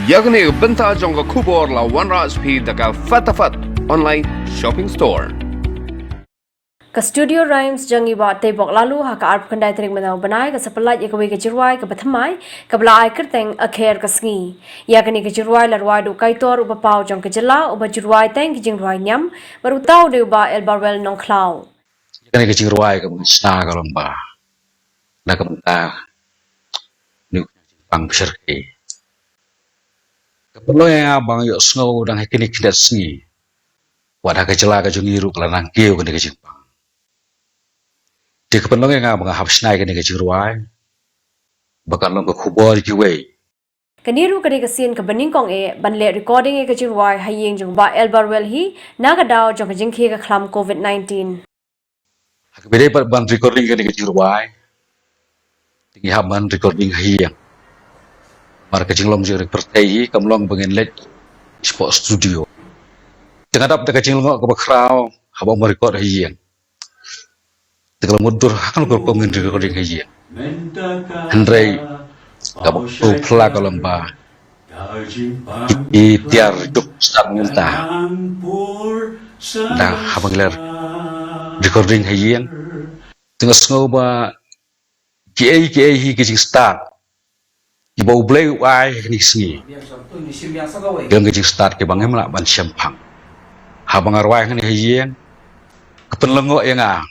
Yakni benta jongga kubor la OneRSP daga fatafat online shopping store. Ke studio Rhymes jangi ba tebok lalu haka arp kendai terik menau benai ke sepelat ya kewe ke jirwai ke bethamai ke belai kerteng akher ke sengi. Ya kini ke jirwai larwai du kaitor uba pau jong ke jela uba jirwai teng ke jingruai nyam baru tau de uba elbarwel nong klau. Kan ke jirwai ke mengsa kalau mbah. Dah ke mentah. Ni pang serki. Keperlu yang abang yuk snow dan kini kidat sengi. Wadah ke jela ke jungiru kelanang keu ke jingpang. Di keperlu yang abang habis naik ke jirwai. Bahkan long ke kubur jiwai. Keniru kadi kesin ke beningkong banle recording ke jirwai hayeng jong ba elbarwel hi naga dau jong ke jingki ke klam COVID-19. Beda ban recording ke jirwai. Tinggi haman recording hayeng. Mar ke jinglong jiri pertai kamlong pengen let sport studio. Tengah dapat ke jinglong ke bakrau habang merekod hayeng. Tegal mudur akan berkomen recording hayeng. Hendrai kabuk tu pelak lomba. Tiar juk start muntah. Dah habang gelar recording hayeng. Tengah sengoba kiai hi kecing start. Ibau blay wai ni sengi. Yang kecing start ke bangem lah ban syampang. Habang arwai ni hayeng. Kepenlengok yang ah.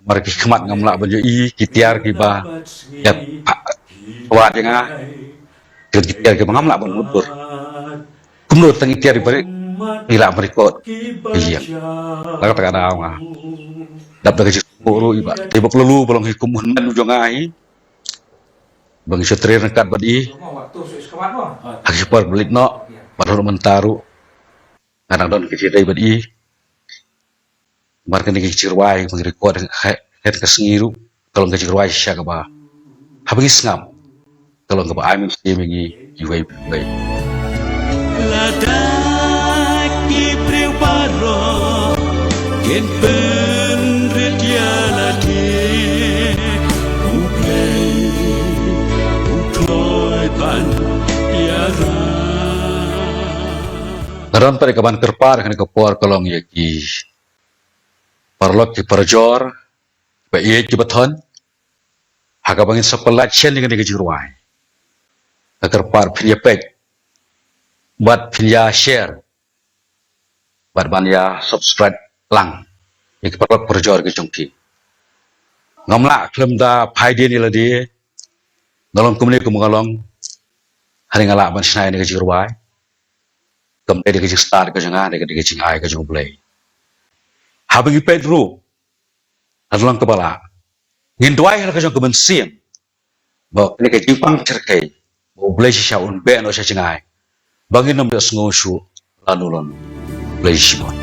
Mari kemat ngamlak banjo i kitiar kiba. Ya wat yang ah. Kitiar ke bangamlak ban mudur. Kumur tangi tiar balik hilak merekod hayeng. Lalu tak ada ah. Dapat kecing puru iba. Tiba pelulu belum hikum hunan ujung ai. Bang Syatri rekat badi. Hakipar belit no. Baru mentaru. Kadang don kecil badi. Markan ni kecirwai mengrekod head ke sengiru. Kalau kecirwai syak apa. Habis ngam. Kalau ngapa amin sih mengi iwai baik. Ladaki preparo ken penret ya lagi. Naran pada kaban kerpar kan kepor kolong yaki parlok ki parjor ba ye ki bathon haga bangin sepelat chen dengan jirwai kerpar phinya pek bat phinya share bat ban ya subscribe lang yaki parlok parjor ki jongki ngamla klem da phaide ni ladi ngalong kumni kumalong hari ngalak ban snai ni jirwai kemudian dia kecil start ke jangan, dia kecil ai ke jangan play. Habis ipet ru, adalah kepala. Ngintuai hal ke jangan kebensian, bahwa ini kecil pang cerkai, bahwa play si siaun ben atau si jangai. Bagi nombor sengosu lalu play si bon.